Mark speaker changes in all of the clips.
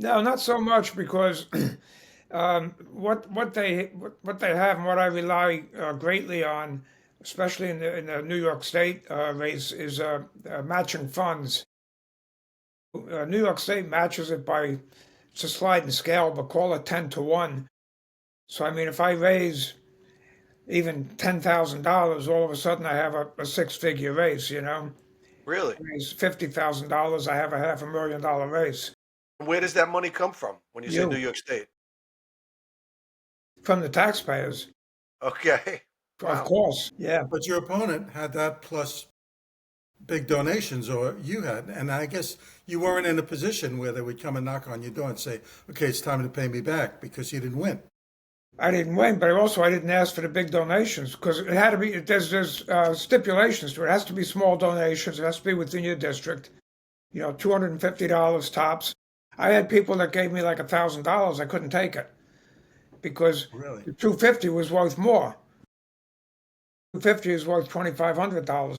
Speaker 1: No, not so much because what they have and what I rely greatly on, especially in the New York State race, is matching funds. New York State matches it by it's a sliding scale, but call it 10 to 1. So I mean, if I raise even $10,000, all of a sudden I have a six-figure race.
Speaker 2: Really?
Speaker 1: Raise $50,000, I have a $500,000 race.
Speaker 2: Where does that money come from when you say New
Speaker 1: You
Speaker 2: York State?
Speaker 1: from the taxpayers,
Speaker 2: Okay.
Speaker 1: of
Speaker 2: Wow.
Speaker 1: course. Yeah.
Speaker 3: But your opponent had that plus big donations, or you had, and I guess you weren't in a position where they would come and knock on your door and say, "Okay, it's time to pay me back," because you didn't win.
Speaker 1: I didn't win, but I didn't ask for the big donations because it had to be. There's stipulations to it. It has to be small donations. It has to be within your district. $250 tops. I had people that gave me like $1,000. I couldn't take it because
Speaker 3: Really?
Speaker 1: the 250 was worth more. 250 is worth $2,500.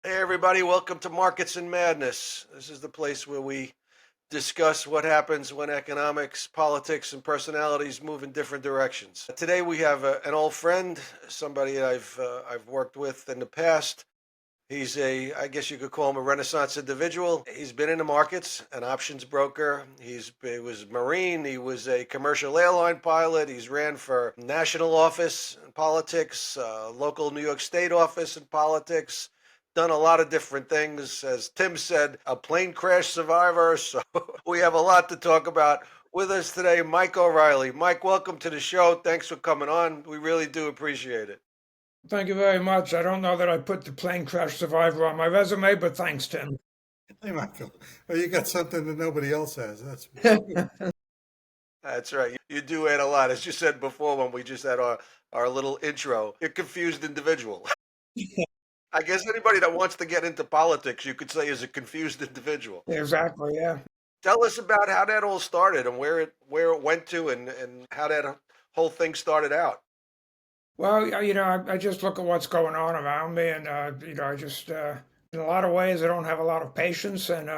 Speaker 2: Hey, everybody. Welcome to Markets and Madness. This is the place where we discuss what happens when economics, politics, and personalities move in different directions. Today we have an old friend, somebody I've worked with in the past. He's I guess you could call him a Renaissance individual. He's been in the markets, an options broker. He was Marine. He was a commercial airline pilot. He's ran for national office in politics, local New York State office in politics. Done a lot of different things. As Tim said, a plane crash survivor. So we have a lot to talk about. With us today, Mike O'Reilly. Mike, welcome to the show. Thanks for coming on. We really do appreciate it.
Speaker 1: Thank you very much. I don't know that I put the plane crash survivor on my resume, but thanks, Tim.
Speaker 3: Hey, Michael. Well, you got something that nobody else has. That's for sure.
Speaker 2: That's right. You do add a lot. As you said before when we just had our little intro, you're a confused individual. I guess anybody that wants to get into politics, you could say is a confused individual.
Speaker 1: Exactly, yeah.
Speaker 2: Tell us about how that all started and where it went to and how that whole thing started out.
Speaker 1: Well, I just look at what's going on around me, and I just, in a lot of ways, I don't have a lot of patience, and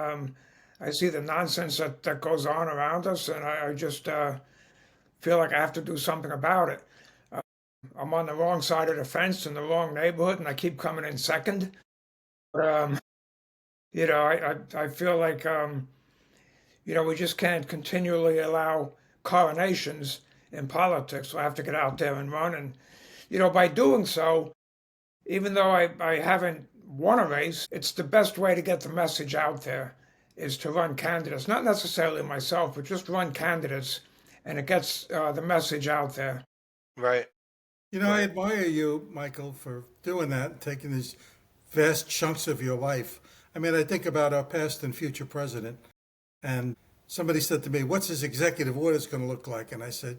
Speaker 1: I see the nonsense that goes on around us, and I just feel like I have to do something about it. Uh, I'm on the wrong side of the fence in the wrong neighborhood, and I keep coming in second. But I feel like we just can't continually allow coronations in politics. So I have to get out there and run, and by doing so, even though I haven't won a race, it's the best way to get the message out there is to run candidates, not necessarily myself, but just run candidates, and it gets the message out there.
Speaker 2: Right.
Speaker 3: I
Speaker 2: Right.
Speaker 3: admire you, Michael, for doing that, taking these vast chunks of your life. I mean, I think about our past and future president, and somebody said to me, "What's his executive orders going to look like?" And I said,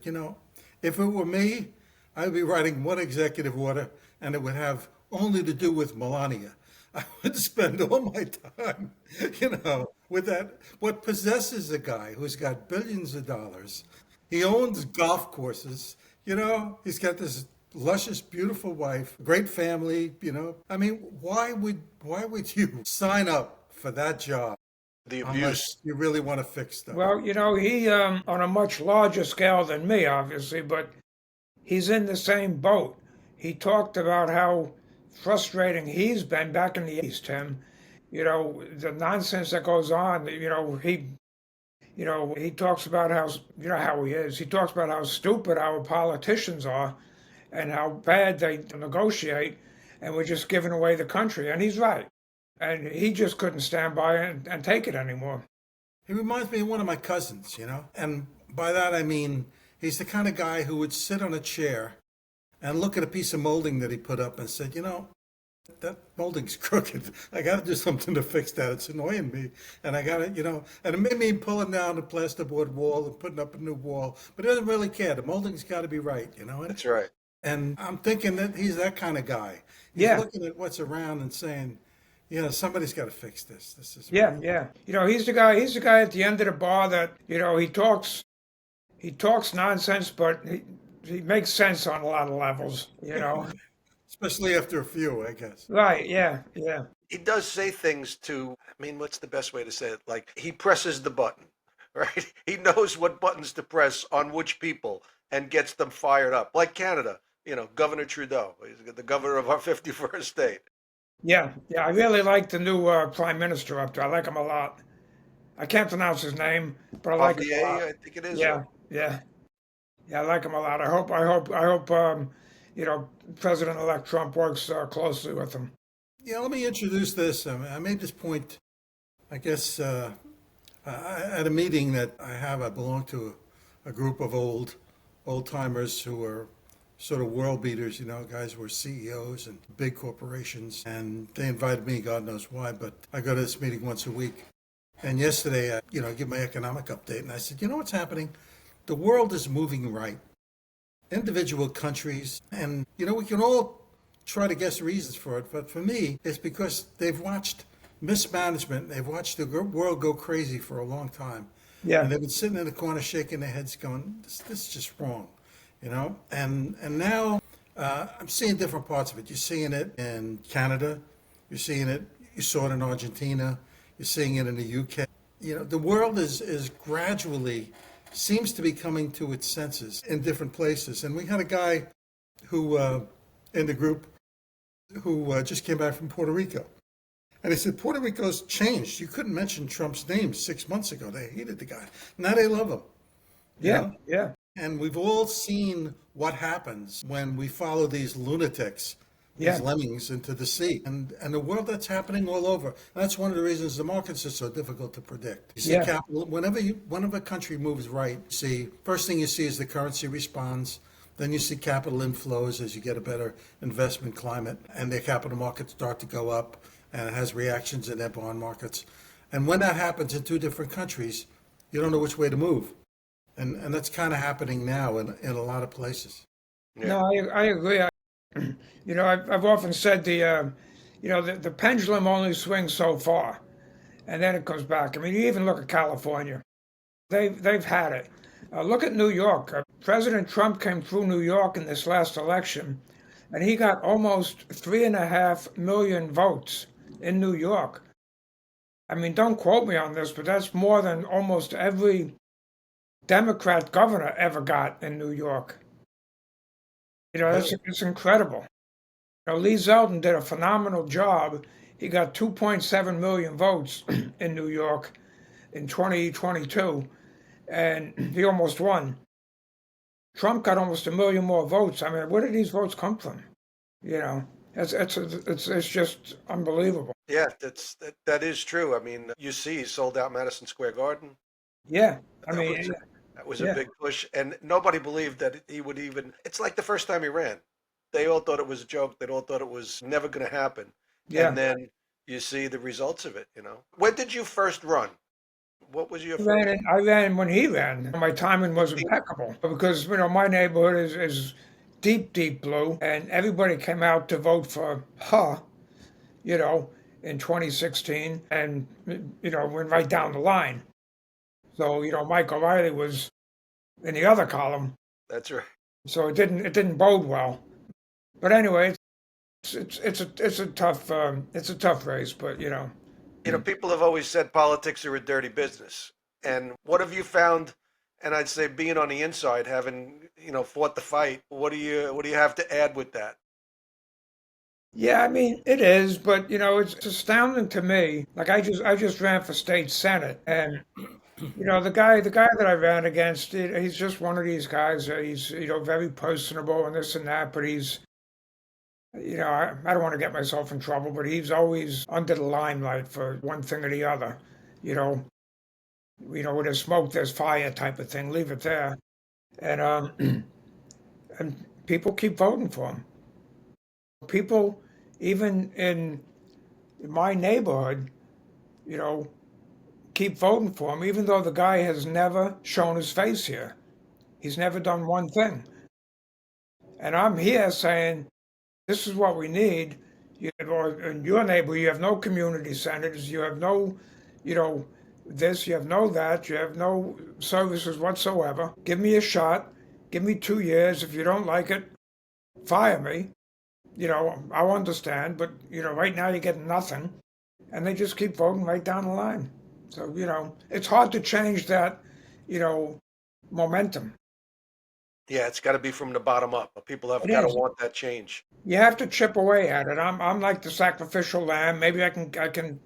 Speaker 3: if it were me, I'd be writing one executive order, and it would have only to do with Melania. I would spend all my time, with that. What possesses a guy who's got billions of dollars? He owns golf courses. He's got this luscious, beautiful wife, great family. I mean, why would you sign up for that job
Speaker 2: The
Speaker 3: unless
Speaker 2: abuse.
Speaker 3: you really want to fix stuff?
Speaker 1: Well, he on a much larger scale than me, obviously, but he's in the same boat. He talked about how frustrating he's been back in the East, Tim. The nonsense that goes on. He talks about how how he is. He talks about how stupid our politicians are, and how bad they negotiate, and we're just giving away the country. And he's right. And he just couldn't stand by and take it anymore.
Speaker 3: He reminds me of one of my cousins. And by that I mean he's the kind of guy who would sit on a chair and look at a piece of molding that he put up and said, that molding's crooked. I got to do something to fix that. It's annoying me. And I got to, and it made me pulling down the plasterboard wall and putting up a new wall. But he doesn't really care. The molding's got to be right. And,
Speaker 2: That's right.
Speaker 3: and I'm thinking that he's that kind of guy. He's
Speaker 1: Yeah,
Speaker 3: looking at what's around and saying, Somebody's got to fix this. This is
Speaker 1: Yeah, yeah. He's the guy. He's the guy at the end of the bar that he talks nonsense, but he makes sense on a lot of levels.
Speaker 3: especially after a few, I guess.
Speaker 1: Right? Yeah, yeah,
Speaker 2: He does say things to, I mean, what's the best way to say it? Like he presses the button, right? He knows what buttons to press on which people and gets them fired up. Like Canada, Governor Trudeau, he's the governor of our 51st state.
Speaker 1: yeah, yeah. I really like the new prime minister up there. I like him a lot. I can't pronounce his name, but I like him a lot.
Speaker 2: Javier, I think it is.
Speaker 1: Yeah, yeah, yeah. I like him a lot. I hope. President-elect Trump works closely with him.
Speaker 3: Yeah, let me introduce this. I made this point, I guess, at a meeting that I have. I belong to a group of old timers who are sort of world beaters, guys who are CEOs and big corporations. And they invited me, God knows why, but I go to this meeting once a week. And yesterday, I give my economic update, and I said, you know what's happening? The world is moving right. Individual countries, and we can all try to guess reasons for it, but for me, it's because they've watched mismanagement. They've watched the world go crazy for a long time.
Speaker 1: Yeah,
Speaker 3: And they've been sitting in the corner shaking their heads going, this is just wrong, And now I'm seeing different parts of it. You're seeing it in Canada. You saw it in Argentina. You're seeing it in the UK. The world is gradually seems to be coming to its senses in different places. And we had a guy who, in the group, who just came back from Puerto Rico. And he said, Puerto Rico's changed. You couldn't mention Trump's name 6 months ago. They hated the guy. Now they love him.
Speaker 1: yeah, yeah,
Speaker 3: And we've all seen what happens when we follow these lunatics, these
Speaker 1: yeah,
Speaker 3: lemmings into the sea. And the world that's happening all over. That's one of the reasons the markets are so difficult to predict. You see
Speaker 1: yeah,
Speaker 3: capital, whenever a country moves right, first thing you see is the currency responds. Then you see capital inflows as you get a better investment climate, and the capital markets start to go up, and it has reactions in their bond markets. And when that happens in two different countries, you don't know which way to move. And that's kind of happening now in a lot of places.
Speaker 2: Yeah.
Speaker 1: No, I agree. I've often said the pendulum only swings so far, and then it comes back. I mean, you even look at California; they've had it. Look at New York. President Trump came through New York in this last election, and he got almost 3.5 million votes in New York. I mean, don't quote me on this, but that's more than almost every Democrat governor ever got in New York. It's incredible. Lee Zeldin did a phenomenal job. He got 2.7 million votes in New York in 2022, and he almost won. Trump got almost 1 million more votes. I mean, where did these votes come from? It's just unbelievable.
Speaker 2: Yeah, that is true. I mean, you see, he sold out Madison Square Garden.
Speaker 1: Yeah, I
Speaker 2: That
Speaker 1: mean,
Speaker 2: was that was a
Speaker 1: yeah,
Speaker 2: big push, and nobody believed that he would even. It's like the first time he ran. They all thought it was a joke. They all thought it was never going to happen. And
Speaker 1: yeah.
Speaker 2: then you see the results of it. When did you first run? What was your
Speaker 1: I
Speaker 2: first?
Speaker 1: ran when he ran. My timing was impeccable because my neighborhood is deep, deep blue, and everybody came out to vote for her, in 2016, and went right down the line. So Mike O'Reilly was in the other column,
Speaker 2: That's right.
Speaker 1: so it didn't bode well. But anyway, it's a tough race, but
Speaker 2: People have always said politics are a dirty business. And what have you found? And I'd say being on the inside, having fought the fight, what do you have to add with that?
Speaker 1: yeah, I mean it is, but it's astounding to me. Like I just ran for state senate, and the guy that I ran against, he's just one of these guys. He's very personable and this and that, but he's I don't want to get myself in trouble, but he's always under the limelight for one thing or the other. You know, where there's smoke, there's fire type of thing. Leave it there, and and people keep voting for him. People, even in my neighborhood, you know, keep voting for him, even though the guy has never shown his face here. He's never done one thing, and I'm here saying this is what we need. Or in your neighborhood, you have no community centers, you have no, you know, this, you have no that, you have no services whatsoever. Give me a shot, give me 2 years. If you don't like it, fire me. I'll understand, but right now you get nothing, and they just keep voting right down the line. So it's hard to change that, you know, momentum.
Speaker 2: Yeah, it's got to be from the bottom up. People have
Speaker 1: It
Speaker 2: got to
Speaker 1: is.
Speaker 2: want that change.
Speaker 1: You have to chip away at it. I'm like the sacrificial lamb. Maybe I can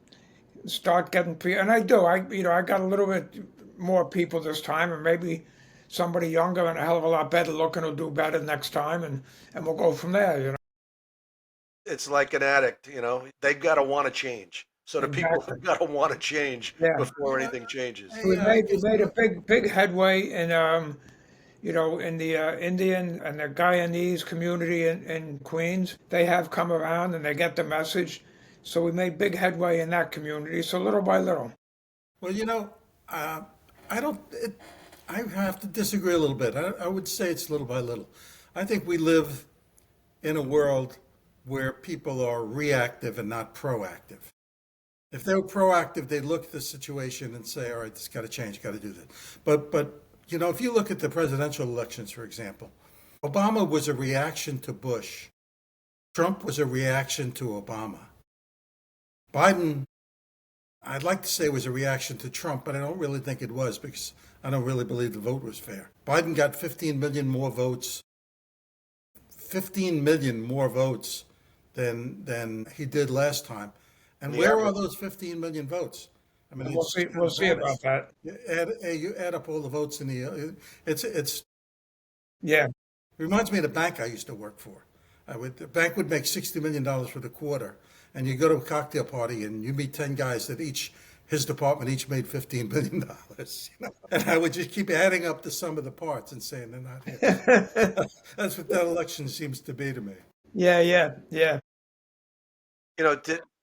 Speaker 1: start getting people, and I do. I got a little bit more people this time, and maybe somebody younger and a hell of a lot better looking will do better next time, and we'll go from there.
Speaker 2: It's like an addict, they've got to want to change. So the people
Speaker 1: Exactly.
Speaker 2: have got to want to change
Speaker 1: Yeah.
Speaker 2: before anything changes.
Speaker 3: Hey,
Speaker 1: We made a big headway in in the Indian and the Guyanese community in Queens. They have come around and they get the message. So we made big headway in that community. So little by little.
Speaker 3: well, I don't. I have to disagree a little bit. I would say it's little by little. I think we live in a world where people are reactive and not proactive. If they were proactive, they'd look at the situation and say, "All right, this got to change, got to do that." But if you look at the presidential elections, for example, Obama was a reaction to Bush. Trump was a reaction to Obama. Biden, I'd like to say, was a reaction to Trump, but I don't really think it was because I don't really believe the vote was fair. Biden got 15 million more votes, 15 million more votes than he did last time. And
Speaker 2: The
Speaker 3: where are
Speaker 2: average.
Speaker 3: those 15 million votes? I mean,
Speaker 1: We'll
Speaker 3: it's
Speaker 1: see. We'll see about that.
Speaker 3: you add up all the votes in it
Speaker 1: Yeah.
Speaker 3: reminds me of the bank I used to work for. The bank would make $60 million for the quarter, and you go to a cocktail party and you meet 10 guys that his department each made $15 billion. And I would just keep adding up the sum of the parts and saying they're not here. That's what that election seems to be to me.
Speaker 1: Yeah. Yeah. Yeah.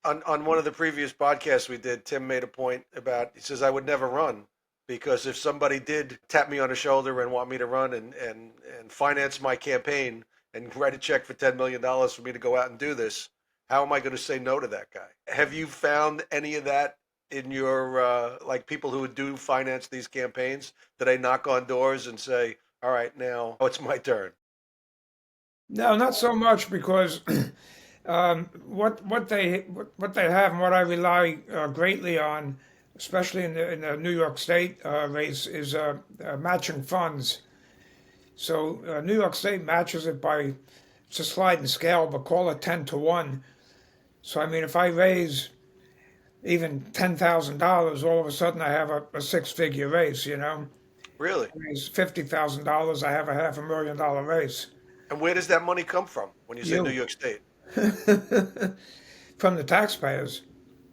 Speaker 2: On one of the previous podcasts we did, Tim made a point about, he says, I would never run because if somebody did tap me on the shoulder and want me to run and finance my campaign and write a check for $10 million for me to go out and do this, how am I going to say no to that guy? Have you found any of that in your, like people who do finance these campaigns? Do they knock on doors and say, all right, now it's my turn?
Speaker 1: No, not so much because what they have and what I rely greatly on, especially in the New York State race, is matching funds. So New York State matches it by, it's a sliding scale, but call it 10 to 1. So I mean, if I raise even $10,000, all of a sudden I have a six-figure race.
Speaker 2: Really?
Speaker 1: Raise $50,000, I have a $500,000 race.
Speaker 2: And where does that money come from when you say New
Speaker 1: You.
Speaker 2: York State?
Speaker 1: From the taxpayers,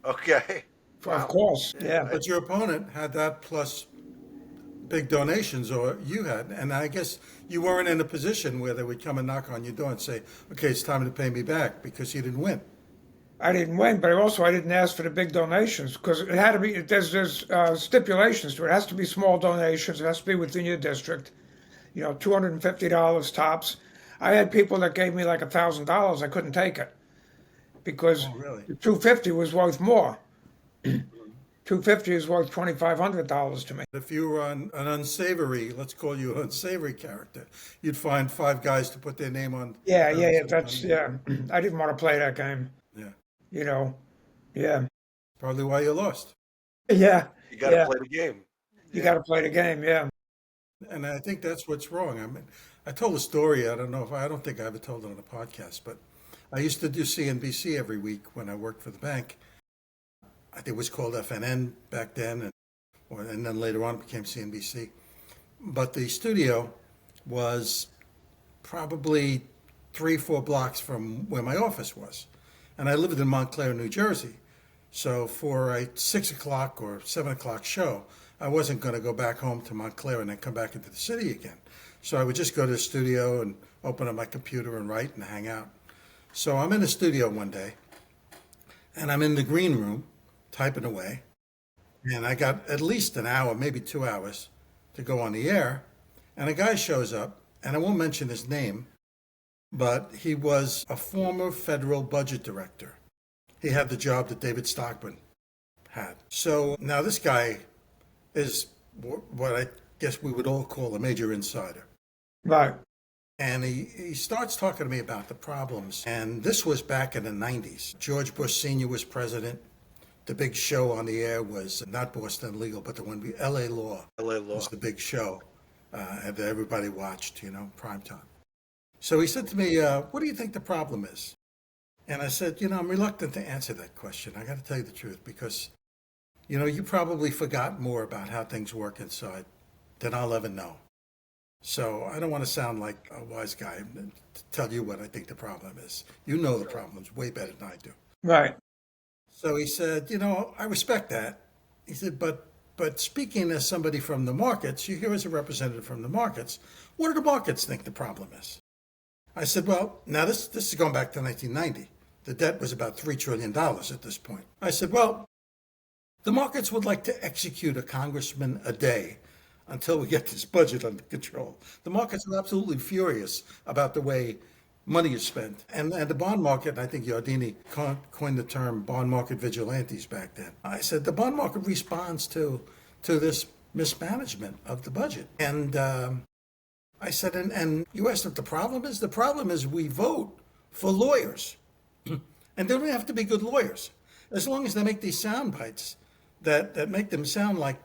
Speaker 2: Okay.
Speaker 1: of
Speaker 2: Wow.
Speaker 1: course. Yeah.
Speaker 3: But your opponent had that plus big donations, or you had, and I guess you weren't in a position where they would come and knock on your door and say, "Okay, it's time to pay me back," because you didn't win.
Speaker 1: I didn't win, but I didn't ask for the big donations because it had to be. There's stipulations to it. It has to be small donations. It has to be within your district. $250 tops. I had people that gave me like $1,000. I couldn't take it because
Speaker 3: Oh, really?
Speaker 1: the 250 was worth more. 250 is worth $2,500 to me.
Speaker 3: If you were an unsavory, let's call you an unsavory character, you'd find five guys to put their name on.
Speaker 1: Yeah. That's yeah. I didn't want to play that game.
Speaker 3: Yeah,
Speaker 1: Yeah,
Speaker 3: probably why you lost.
Speaker 1: yeah,
Speaker 2: You got to
Speaker 1: yeah.
Speaker 2: play the game.
Speaker 1: You got to play the game. Yeah.
Speaker 3: And I think that's what's wrong. I mean, I told a story. I don't think I ever told it on a podcast, but I used to do CNBC every week when I worked for the bank. I think it was called FNN back then, and then later on it became CNBC. But the studio was probably 3, 4 blocks from where my office was. And I lived in Montclair, New Jersey. So for a 6 o'clock or 7 o'clock show, I wasn't going to go back home to Montclair and then come back into the city again. So I would just go to the studio and open up my computer and write and hang out. So I'm in the studio one day, and I'm in the green room typing away. And I got at least an hour, maybe 2 hours to go on the air. And a guy shows up, and I won't mention his name, but he was a former federal budget director. He had the job that David Stockman had. So now this guy is what I guess we would all call a major insider.
Speaker 1: Right.
Speaker 3: And he starts talking to me about the problems. And this was back in the 90s. George Bush Sr. was president. The big show on the air was not Boston Legal, but the one, LA Law.
Speaker 2: LA Law
Speaker 3: was the big show that everybody watched, prime time. So he said to me, what do you think the problem is? And I said, I'm reluctant to answer that question. I got to tell you the truth because, you probably forgot more about how things work inside than I'll ever know. So I don't want to sound like a wise guy and tell you what I think the problem is. You know the problems way better than I do.
Speaker 1: Right.
Speaker 3: So he said, I respect that. He said, but speaking as somebody from the markets, you hear as a representative from the markets, what do the markets think the problem is? I said, well, now this is going back to 1990. The debt was about $3 trillion at this point. I said, well, the markets would like to execute a congressman a day until we get this budget under control. The markets are absolutely furious about the way money is spent. And the bond market, and I think Yardini coined the term bond market vigilantes back then. I said, the bond market responds to this mismanagement of the budget. And I said, and you asked what the problem is? The problem is we vote for lawyers. And they don't have to be good lawyers. As long as they make these sound bites that make them sound like,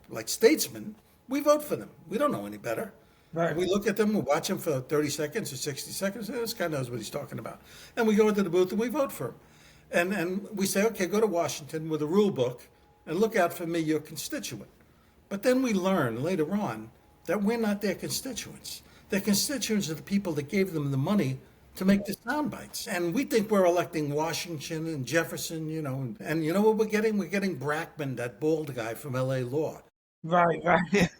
Speaker 3: like statesmen, we vote for them. We don't know any better.
Speaker 1: Right.
Speaker 3: We look at them, we watch them for 30 seconds or 60 seconds, and this guy knows what he's talking about. And we go into the booth and we vote for him. And we say, okay, go to Washington with a rule book and look out for me, your constituent. But then we learn later on that we're not their constituents. Their constituents are the people that gave them the money to make the sound bites. And we think we're electing Washington and Jefferson, and you know what we're getting? We're getting Brackman, that bald guy from LA Law.
Speaker 1: Right. Right.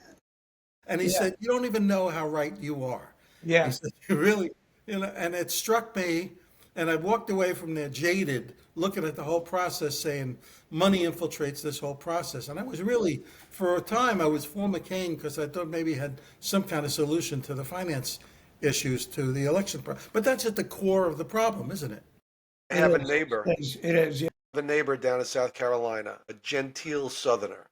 Speaker 3: And he said, you don't even know how right you are.
Speaker 1: Yeah.
Speaker 3: He said, you really, and it struck me, and I walked away from there jaded, looking at the whole process, saying, money infiltrates this whole process. And I was really, for a time, I was for McCain because I thought maybe he had some kind of solution to the finance issues to the election. But that's at the core of the problem, isn't it?
Speaker 2: I have a neighbor.
Speaker 1: It is. Yeah.
Speaker 2: I have a neighbor down in South Carolina, a genteel Southerner.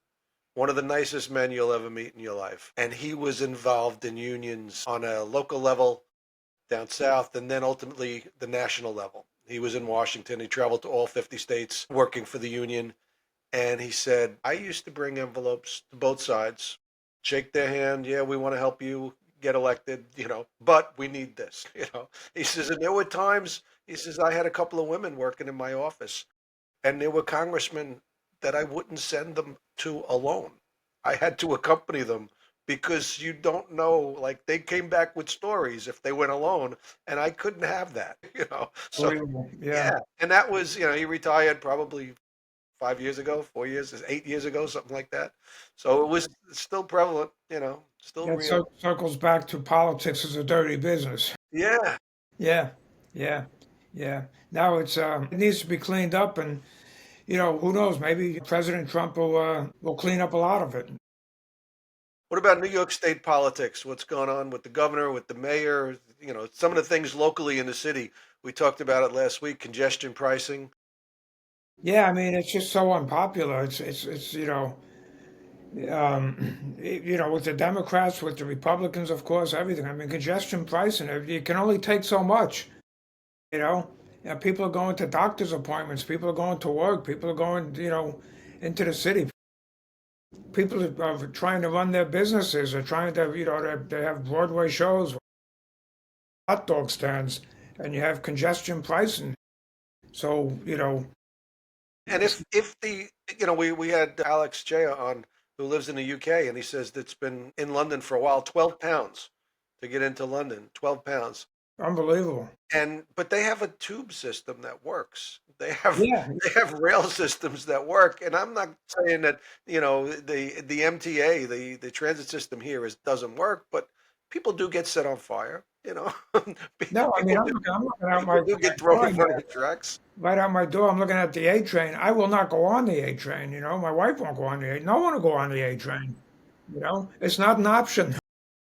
Speaker 2: One of the nicest men you'll ever meet in your life. And he was involved in unions on a local level down south and then ultimately the national level. He was in Washington. He traveled to all 50 states working for the union. And he said, I used to bring envelopes to both sides, shake their hand. Yeah, we want to help you get elected, but we need this, He says, and there were times, he says, I had a couple of women working in my office and there were congressmen that I wouldn't send them to alone. I had to accompany them because you don't know, like they came back with stories if they went alone and I couldn't have that, So yeah. And that was, he retired probably 5 years ago, 4 years, 8 years ago, something like that. So it was still prevalent, still
Speaker 1: It
Speaker 2: real.
Speaker 1: circles back to politics as a dirty business.
Speaker 2: Yeah.
Speaker 1: Yeah. Yeah. Yeah. Now it needs to be cleaned up and, who knows? Maybe President Trump will clean up a lot of it.
Speaker 2: What about New York State politics? What's going on with the governor, with the mayor? Some of the things locally in the city. We talked about it last week. Congestion pricing.
Speaker 1: Yeah, I mean, it's just so unpopular. It's with the Democrats, with the Republicans, of course, everything. I mean, congestion pricing. You can only take so much. People are going to doctor's appointments. People are going to work. People are going, into the city. People are trying to run their businesses. They're trying to, they have Broadway shows, hot dog stands, and you have congestion pricing. So,
Speaker 2: And if the, we had Alex Jaya on who lives in the UK, and he says that's been in London for a while, 12 pounds to get into London, 12 pounds.
Speaker 1: Unbelievable.
Speaker 2: But they have a tube system that works. They have
Speaker 1: Yeah.
Speaker 2: they have rail systems that work. And I'm not saying that, the MTA, the transit system here doesn't work, but people do get set on fire,
Speaker 1: No, I mean, I'm looking out my
Speaker 2: People do get thrown in front of the tracks.
Speaker 1: right out my door. I'm looking at the A train. I will not go on the A train. My wife won't go on the A. No one will go on the A train. It's not an option.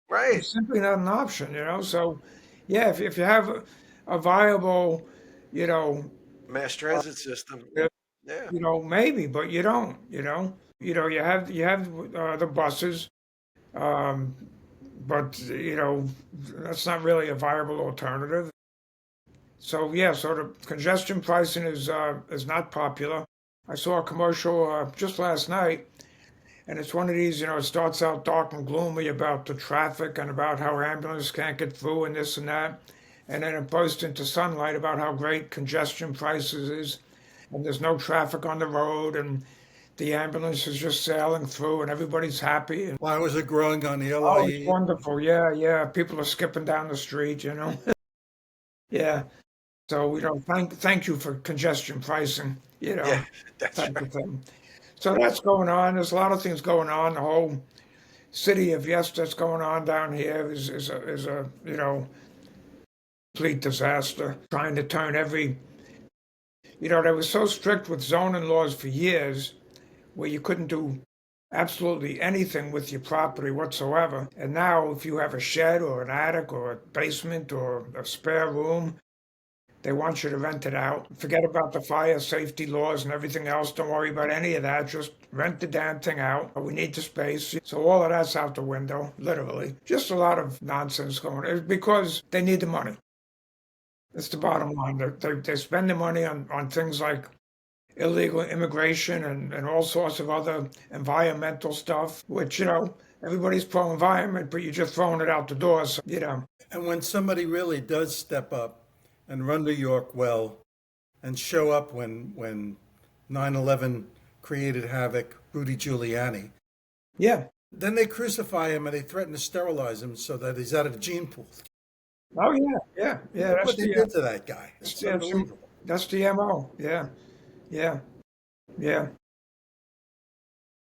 Speaker 2: Right.
Speaker 1: It's simply not an option. So, Yeah, if you have a viable, you know,
Speaker 2: Mass transit system.
Speaker 1: uh,
Speaker 2: Yeah.
Speaker 1: maybe, but you don't. You have the buses, um, but that's not really a viable alternative. So yeah, so the congestion pricing is not popular. I saw a commercial just last night, and it's one of these, it starts out dark and gloomy about the traffic and about how ambulances can't get through and this and that, and then it bursts into sunlight about how great congestion prices is, and there's no traffic on the road, and the ambulance is just sailing through, and everybody's happy. And
Speaker 3: Why was it growing on the
Speaker 1: oh, it's
Speaker 3: LIE?
Speaker 1: wonderful. Yeah, yeah. People are skipping down the street. Yeah. So, thank you for congestion pricing,
Speaker 2: Yeah. That's
Speaker 1: type
Speaker 2: right.
Speaker 1: of thing. So that's going on. There's a lot of things going on. The whole city of yes that's going on down here is a complete disaster. Trying to turn they were so strict with zoning laws for years where you couldn't do absolutely anything with your property whatsoever. And now if you have a shed or an attic or a basement or a spare room, they want you to rent it out. Forget about the fire safety laws and everything else. Don't worry about any of that. Just rent the damn thing out. We need the space. So all of that's out the window, literally. Just a lot of nonsense going on. It's because they need the money. That's the bottom line. They spend the money on things like illegal immigration and all sorts of other environmental stuff, which, everybody's pro-environment, but you're just throwing it out the door. So.
Speaker 3: And when somebody really does step up and run New York well and show up when 9/11 created havoc, Rudy Giuliani,
Speaker 1: Yeah.
Speaker 3: then they crucify him and they threaten to sterilize him so that he's out of the gene pool.
Speaker 1: Oh, yeah, yeah, yeah.
Speaker 3: Look
Speaker 1: That's
Speaker 3: what they
Speaker 1: the
Speaker 3: did to that guy.
Speaker 1: that's,
Speaker 3: It's
Speaker 1: that's,
Speaker 3: unbelievable.
Speaker 1: that's the MO. Yeah, yeah, yeah.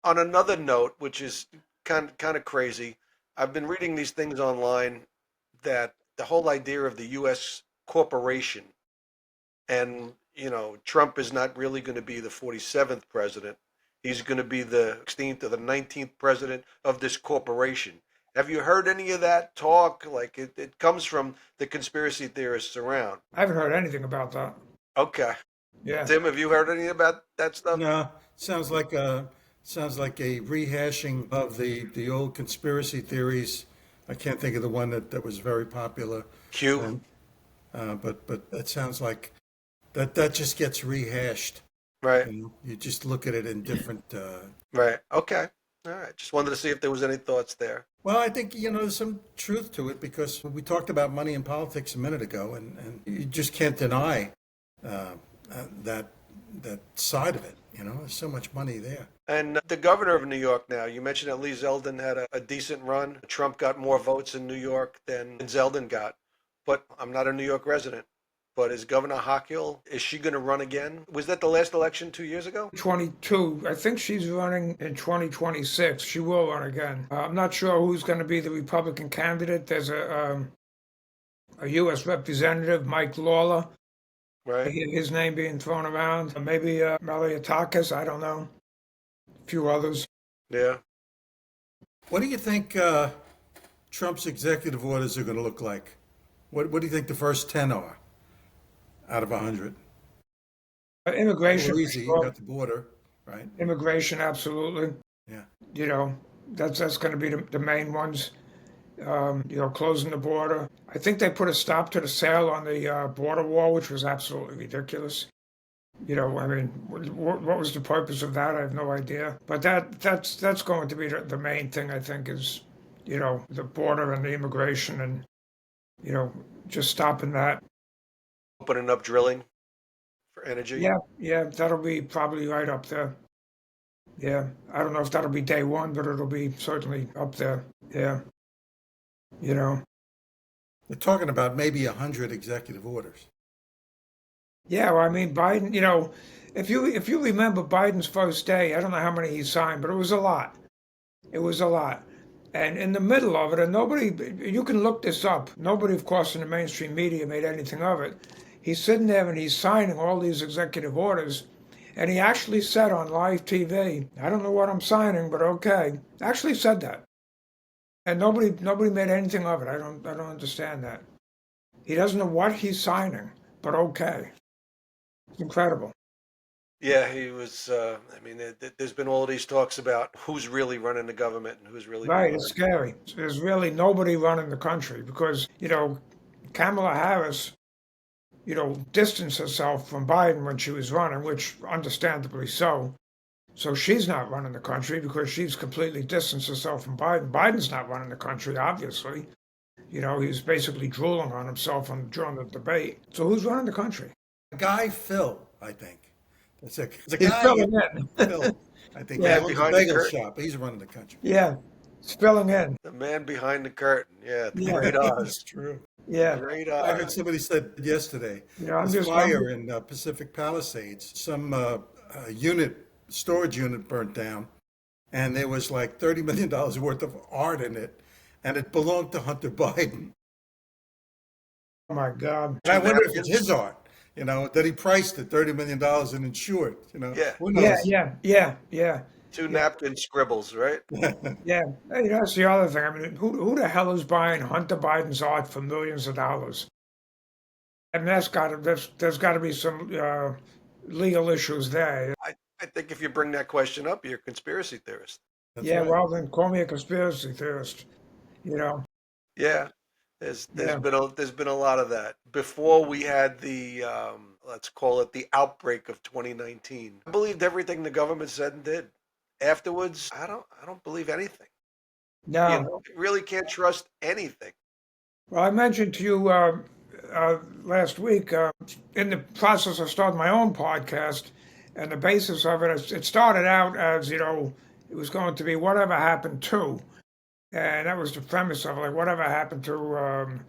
Speaker 2: On another note, which is kind of crazy, I've been reading these things online that the whole idea of the U.S. corporation and Trump is not really going to be the 47th president. He's going to be the 16th or the 19th president of this corporation. Have you heard any of that talk? Like it comes from the conspiracy theorists around.
Speaker 1: I haven't heard anything about that.
Speaker 2: Okay.
Speaker 1: Yeah.
Speaker 2: Tim, have you heard any about that stuff?
Speaker 3: No, sounds like a rehashing of the old conspiracy theories. I can't think of the one that was very popular.
Speaker 2: Q.
Speaker 3: And, but it sounds like that just gets rehashed.
Speaker 2: Right.
Speaker 3: You just look at it in different.
Speaker 2: Right. Okay. All right. Just wanted to see if there was any thoughts there.
Speaker 3: Well, I think there's some truth to it because we talked about money in politics a minute ago, and you just can't deny that side of it. There's so much money there.
Speaker 2: And the governor of New York now, you mentioned that Lee Zeldin had a decent run. Trump got more votes in New York than Zeldin got. But I'm not a New York resident. But is Governor Hochul, is she going to run again? Was that the last election 2 years ago?
Speaker 1: 22. I think she's running in 2026. She will run again. I'm not sure who's going to be the Republican candidate. There's a U.S. representative, Mike Lawler.
Speaker 2: Right.
Speaker 1: His name being thrown around. Maybe Maliotakis. I don't know. A few others.
Speaker 2: Yeah.
Speaker 3: What do you think Trump's executive orders are going to look like? What do you think the first 10 are out of 100?
Speaker 1: Immigration.
Speaker 3: Well, easy. You got the border, right?
Speaker 1: Immigration, absolutely.
Speaker 3: Yeah.
Speaker 1: That's going to be the main ones. Closing the border. I think they put a stop to the sale on the border wall, which was absolutely ridiculous. What was the purpose of that? I have no idea. But that's going to be the main thing, I think, is, the border and the immigration and, just stopping that.
Speaker 2: Opening up drilling for energy.
Speaker 1: Yeah, that'll be probably right up there. Yeah, I don't know if that'll be day one, but it'll be certainly up there. Yeah.
Speaker 3: They're talking about maybe 100 executive orders.
Speaker 1: Yeah, well, I mean, Biden, if you remember Biden's first day, I don't know how many he signed, but it was a lot. It was a lot. And in the middle of it, and you can look this up. Nobody, of course, in the mainstream media made anything of it. He's sitting there and he's signing all these executive orders. And he actually said on live TV, I don't know what I'm signing, but okay. Actually said that. And nobody made anything of it. I don't understand that. He doesn't know what he's signing, but okay. It's incredible.
Speaker 2: Yeah, he was. I mean, there's been all these talks about who's really running the government and who's really
Speaker 1: Right,
Speaker 2: behind.
Speaker 1: it's scary. There's really nobody running the country because, Kamala Harris, distanced herself from Biden when she was running, which understandably so. So she's not running the country because she's completely distanced herself from Biden. Biden's not running the country, obviously. He's basically drooling on himself during the debate. So who's running the country?
Speaker 3: Guy Phil, I think. That's it. It's a
Speaker 1: He's
Speaker 3: guy,
Speaker 1: filling in.
Speaker 3: Phil. I think
Speaker 1: Yeah.
Speaker 3: he owns a
Speaker 2: Behind the
Speaker 3: bagel
Speaker 2: curtain.
Speaker 3: shop. He's running the country.
Speaker 1: Yeah, it's filling in.
Speaker 2: The man behind the curtain. Yeah, the
Speaker 1: Yeah.
Speaker 2: great Oz.
Speaker 3: That's true.
Speaker 1: Yeah,
Speaker 2: Great
Speaker 3: I heard
Speaker 2: Oz.
Speaker 3: somebody said yesterday,
Speaker 1: I'm
Speaker 3: this
Speaker 1: just
Speaker 3: fire in Pacific Palisades, some storage unit burnt down, and there was like $30 million worth of art in it, and it belonged to Hunter Biden.
Speaker 1: oh my God.
Speaker 3: And I wonder if it's his art, that he priced it $30 million and insured,
Speaker 2: Yeah.
Speaker 3: Who
Speaker 1: Yeah,
Speaker 3: knows?
Speaker 1: yeah.
Speaker 2: Two napkin scribbles, right?
Speaker 1: Yeah, hey, that's the other thing. I mean, who the hell is buying Hunter Biden's art for millions of dollars? I mean, there's got to be some legal issues there.
Speaker 2: I think if you bring that question up, you're a conspiracy theorist.
Speaker 3: That's
Speaker 1: Yeah,
Speaker 3: right.
Speaker 1: well, then call me a conspiracy theorist.
Speaker 2: Yeah, there's
Speaker 1: Yeah.
Speaker 2: been a lot of that before we had the let's call it the outbreak of 2019. I believed everything the government said and did. Afterwards, I don't believe anything.
Speaker 1: No.
Speaker 2: You really can't trust anything.
Speaker 1: Well, I mentioned to you last week in the process of starting my own podcast, and the basis of it started out as it was going to be whatever happened to, and that was the premise of it, like whatever happened to,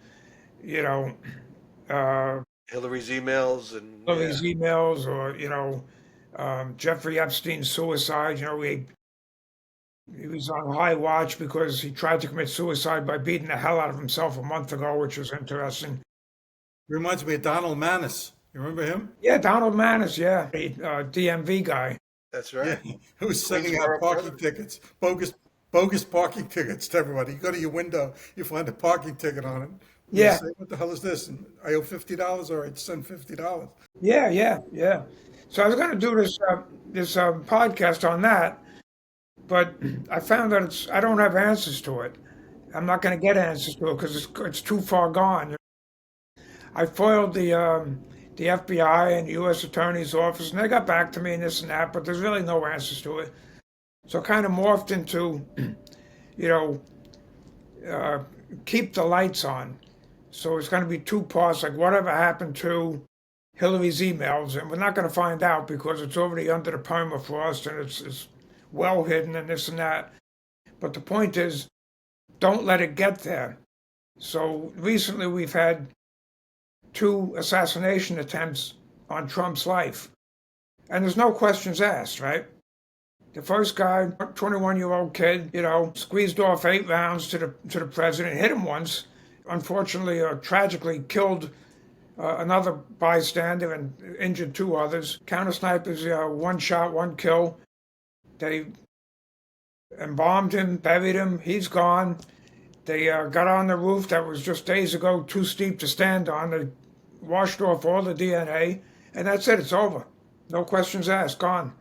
Speaker 2: Hillary's emails and
Speaker 1: Hillary's emails, or Jeffrey Epstein's suicide. He was on high watch because he tried to commit suicide by beating the hell out of himself a month ago, which was interesting.
Speaker 3: Reminds me of Donald Mannis. You remember him?
Speaker 1: Yeah, Donald Mannis, yeah, the DMV guy.
Speaker 2: that's right.
Speaker 3: Yeah, who was sending out
Speaker 2: Queensboro
Speaker 3: parking
Speaker 2: President.
Speaker 3: tickets, bogus parking tickets to everybody. You go to your window, you find a parking ticket on it. You
Speaker 1: Yeah.
Speaker 3: say, what the hell is this? And I owe $50. All right, send $50.
Speaker 1: Yeah. So I was going to do this podcast on that, but I found that I don't have answers to it. I'm not going to get answers to it because it's too far gone. I foiled the FBI and the U.S. Attorney's Office, and they got back to me and this and that, but there's really no answers to it. So it kind of morphed into, keep the lights on. So it's going to be two parts, like whatever happened to Hillary's emails, and we're not going to find out because it's already under the permafrost and it's well hidden and this and that. But the point is, don't let it get there. So recently we've had 2 assassination attempts on Trump's life, and there's no questions asked, right? The first guy, 21-year-old kid, squeezed off 8 rounds to the president, hit him once. Unfortunately, tragically killed another bystander and injured 2 others. Counter snipers, 1 shot, 1 kill. They embalmed him, buried him. He's gone. They got on the roof that was just days ago too steep to stand on. They washed off all the DNA, and that's it. It's over. No questions asked. Gone.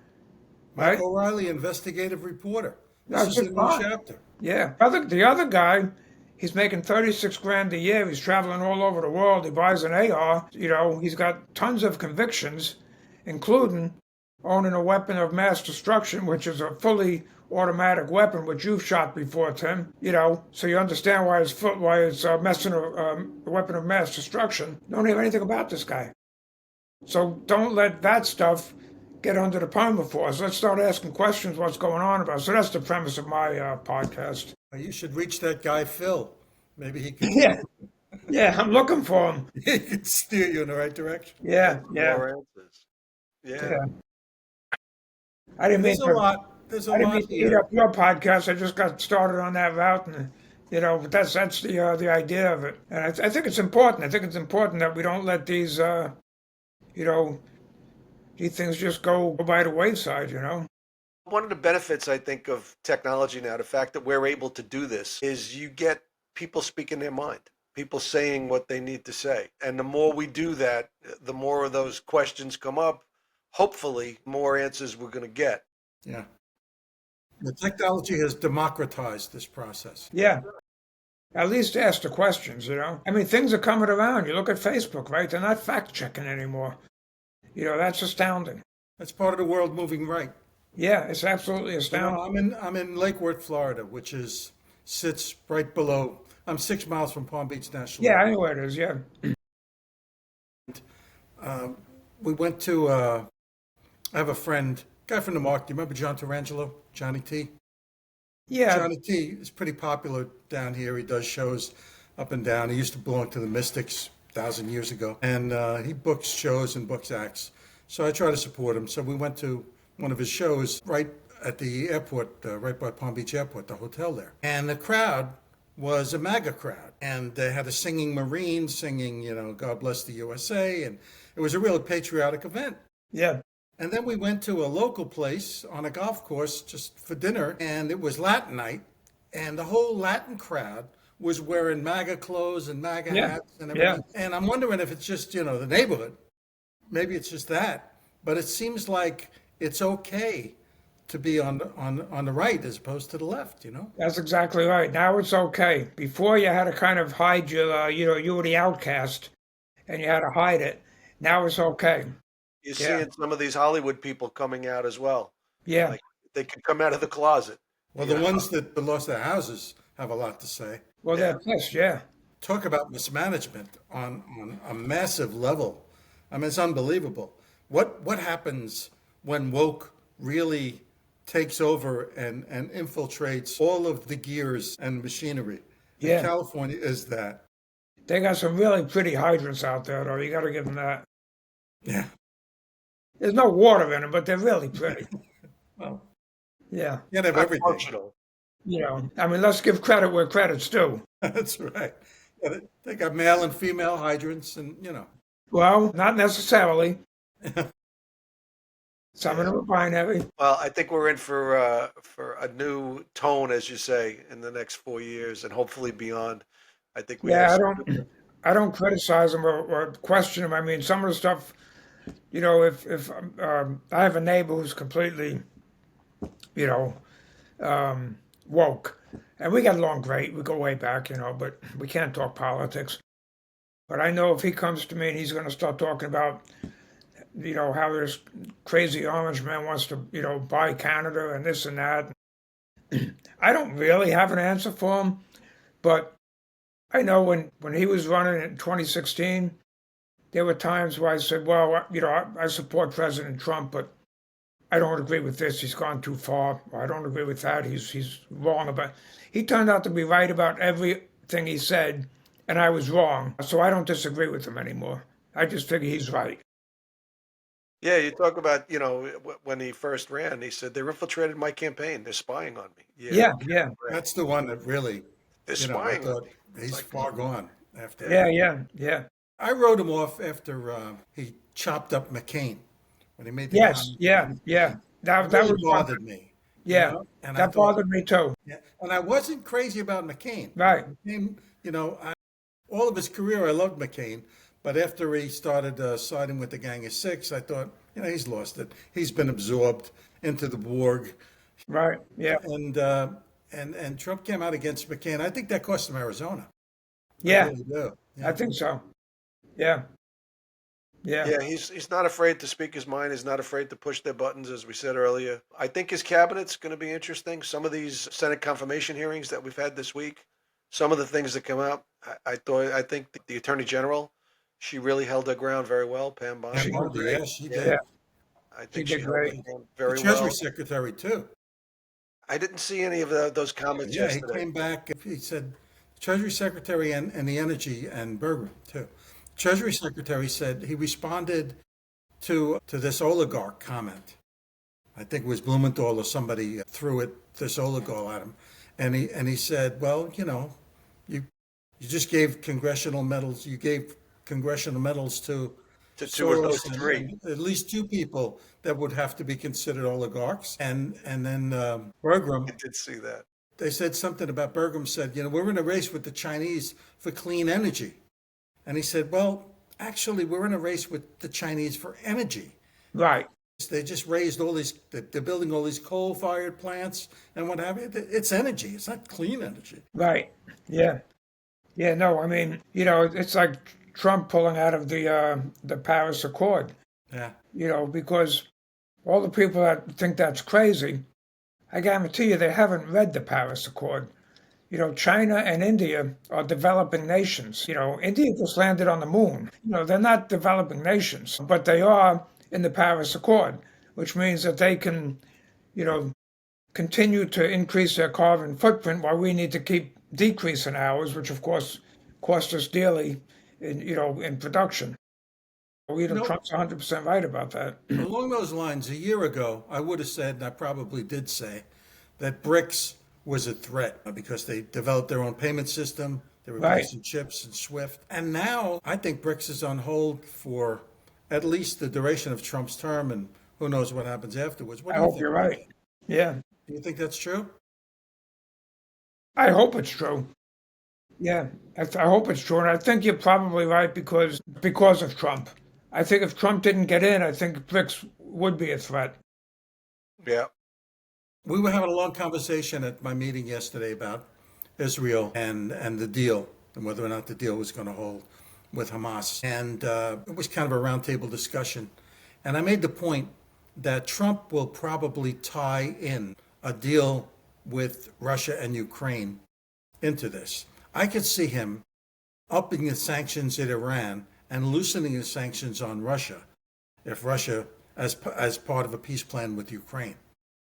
Speaker 3: Mike
Speaker 1: Right?
Speaker 3: O'Reilly, investigative reporter.
Speaker 1: That's
Speaker 3: This is a
Speaker 1: just
Speaker 3: new
Speaker 1: fine.
Speaker 3: chapter.
Speaker 1: Yeah. The other guy, he's making 36 grand a year. He's traveling all over the world. He buys an AR. He's got tons of convictions, including owning a weapon of mass destruction, which is a fully automatic weapon, which you've shot before, Tim. So you understand why it's messing a weapon of mass destruction. Don't have anything about this guy. So don't let that stuff get under the permafrost. Let's start asking questions. What's going on about? So that's the premise of my podcast.
Speaker 3: You should reach that guy, Phil. Maybe he can,
Speaker 1: Yeah, I'm looking for him.
Speaker 3: he can steer you in the right direction.
Speaker 1: Yeah.
Speaker 2: More answers. Yeah.
Speaker 1: I didn't mean
Speaker 3: There's a lot. There's a
Speaker 1: I didn't
Speaker 3: lot
Speaker 1: mean to eat
Speaker 3: here.
Speaker 1: up your podcast. I just got started on that route, and but that's the idea of it. And I think it's important. I think it's important that we don't let these these things just go by the wayside.
Speaker 2: One of the benefits, I think, of technology now, the fact that we're able to do this, is you get people speaking their mind. people saying what they need to say. And the more we do that, the more of those questions come up. Hopefully, more answers we're going to get.
Speaker 3: Yeah. The technology has democratized this process.
Speaker 1: Yeah. At least ask the questions, I mean, things are coming around. You look at Facebook, right? They're not fact checking anymore. That's astounding.
Speaker 3: That's part of the world moving right.
Speaker 1: Yeah, it's absolutely
Speaker 3: You know,
Speaker 1: astounding.
Speaker 3: I'm in Lake Worth, Florida, which sits right below. I'm 6 miles from Palm Beach National
Speaker 1: Yeah,
Speaker 3: Airport.
Speaker 1: anyway, it is. Yeah.
Speaker 3: We went to. I have a friend, guy from the Mark. Do you remember John Tarangelo, Johnny T?
Speaker 1: Yeah.
Speaker 3: Johnny T is pretty popular down here. He does shows up and down. He used to belong to the Mystics 1,000 years ago, and he books shows and books acts. So I try to support him. So we went to one of his shows right at the airport, right by Palm Beach Airport, the hotel there. And the crowd was a MAGA crowd, and they had a singing Marine singing, God bless the USA, and it was a real patriotic event.
Speaker 1: Yeah.
Speaker 3: And then we went to a local place on a golf course just for dinner, and it was Latin night, and the whole Latin crowd was wearing MAGA clothes and MAGA
Speaker 1: Yeah.
Speaker 3: hats and everything.
Speaker 1: Yeah.
Speaker 3: And I'm wondering if it's just, the neighborhood. Maybe it's just that. But it seems like it's okay to be on the right as opposed to the left,
Speaker 1: That's exactly right. Now it's okay. Before you had to kind of hide your, you were the outcast and you had to hide it. Now it's okay.
Speaker 2: You're
Speaker 1: Yeah.
Speaker 2: seeing some of these Hollywood people coming out as well.
Speaker 1: Yeah.
Speaker 2: Like they could come out of the closet.
Speaker 3: Well, the ones that lost their houses have a lot to say.
Speaker 1: Well, they're pissed. Yeah.
Speaker 3: Talk about mismanagement on a massive level. I mean, it's unbelievable. What happens when woke really takes over and infiltrates all of the gears and machinery? And
Speaker 1: Yeah.
Speaker 3: California is that.
Speaker 1: They got some really pretty hydrants out there, though. You got to give them that.
Speaker 3: Yeah.
Speaker 1: There's no water in them, but they're really pretty.
Speaker 3: Well,
Speaker 1: Yeah.
Speaker 3: you gotta have
Speaker 2: Not
Speaker 3: everything.
Speaker 2: functional.
Speaker 1: I mean, let's give credit where credit's due.
Speaker 3: That's right. Yeah, they got male and female hydrants, and
Speaker 1: Well, not necessarily. Some of them are binary.
Speaker 2: Well, I think we're in for a new tone, as you say, in the next 4 years, and hopefully beyond. I think we
Speaker 1: Yeah,
Speaker 2: have
Speaker 1: I don't criticize them or question them. I mean, some of the stuff, if I have a neighbor who's completely, woke, and we get along great. We go way back, but we can't talk politics. But I know if he comes to me and he's going to start talking about, how this crazy orange man wants to, buy Canada and this and that. I don't really have an answer for him, but I know when he was running in 2016, there were times where I said, well, I support President Trump, but I don't agree with this. He's gone too far. Or I don't agree with that. He's wrong about. He turned out to be right about everything he said, and I was wrong. So I don't disagree with him anymore. I just figure he's right.
Speaker 2: Yeah, you talk about, when he first ran, he said, they're infiltrated my campaign. They're spying on me.
Speaker 1: Yeah, yeah,
Speaker 3: that's the one that really,
Speaker 2: They're
Speaker 3: I
Speaker 2: spying on
Speaker 3: thought
Speaker 2: me.
Speaker 3: he's far gone after.
Speaker 1: yeah.
Speaker 3: I wrote him off after he chopped up McCain when he made the
Speaker 1: Yes,
Speaker 3: comment.
Speaker 1: yeah. That
Speaker 3: That really
Speaker 1: was
Speaker 3: bothered me.
Speaker 1: Yeah,
Speaker 3: And I
Speaker 1: that
Speaker 3: thought,
Speaker 1: bothered me too.
Speaker 3: yeah, and I wasn't crazy about McCain.
Speaker 1: Right.
Speaker 3: McCain, all of his career, I loved McCain, but after he started siding with the Gang of Six, I thought, he's lost it. He's been absorbed into the Borg,
Speaker 1: Right. Yeah.
Speaker 3: and Trump came out against McCain. I think that cost him Arizona. I
Speaker 1: Yeah.
Speaker 3: really do.
Speaker 1: I think so. Yeah. Yeah.
Speaker 2: Yeah, he's not afraid to speak his mind. He's not afraid to push their buttons, as we said earlier. I think his cabinet's going to be interesting. Some of these Senate confirmation hearings that we've had this week, some of the things that come out, I think the Attorney General, she really held her ground very well, Pam Bondi.
Speaker 1: She did great.
Speaker 3: Yes, she
Speaker 2: Yeah.
Speaker 3: did.
Speaker 2: I think
Speaker 1: She
Speaker 2: she
Speaker 1: did
Speaker 2: held
Speaker 1: great.
Speaker 2: her ground
Speaker 3: The
Speaker 2: very
Speaker 3: Treasury
Speaker 2: well.
Speaker 3: Secretary too.
Speaker 2: I didn't see any of those comments
Speaker 3: Yeah, he
Speaker 2: yesterday.
Speaker 3: came back. He said, Treasury Secretary and the Energy and Bergman too. Treasury Secretary said he responded to this oligarch comment. I think it was Blumenthal or somebody threw this oligarch at him, and he said, well, you just gave congressional medals. You gave congressional medals to
Speaker 2: To 2 or
Speaker 3: Soros
Speaker 2: those 3.
Speaker 3: and at least 2 people that would have to be considered oligarchs, and then Bergman.
Speaker 2: I did see that.
Speaker 3: they said something about Burgum said, we're in a race with the Chinese for clean energy. And he said, well, actually, we're in a race with the Chinese for energy.
Speaker 1: Right.
Speaker 3: They just raised all these, they're building all these coal-fired plants and what have you. It's energy. It's not clean energy.
Speaker 1: Right. Yeah. Yeah. No, I mean, it's like Trump pulling out of the Paris Accord.
Speaker 3: Yeah.
Speaker 1: Because all the people that think that's crazy, I guarantee you they haven't read the Paris Accord. China and India are developing nations. India just landed on the moon. They're not developing nations, but they are in the Paris Accord, which means that they can, continue to increase their carbon footprint while we need to keep decreasing ours, which of course costs us dearly in production. Trump's 100% right about that.
Speaker 3: Along those lines, a year ago, I would have said, and I probably did say, that BRICS was a threat because they developed their own payment system. They were replacing chips and SWIFT. And now I think BRICS is on hold for at least the duration of Trump's term, and who knows what happens afterwards. What
Speaker 1: I
Speaker 3: do you
Speaker 1: hope
Speaker 3: think?
Speaker 1: you're right. Yeah.
Speaker 3: Do you think that's true?
Speaker 1: I hope it's true. Yeah, I hope it's true. And I think you're probably right because of Trump. I think if Trump didn't get in, I think BRICS would be a threat.
Speaker 2: Yeah.
Speaker 3: We were having a long conversation at my meeting yesterday about Israel and the deal and whether or not the deal was going to hold with Hamas. And it was kind of a roundtable discussion. And I made the point that Trump will probably tie in a deal with Russia and Ukraine into this. I could see him upping the sanctions at Iran and loosening the sanctions on Russia if Russia, as part of a peace plan with Ukraine.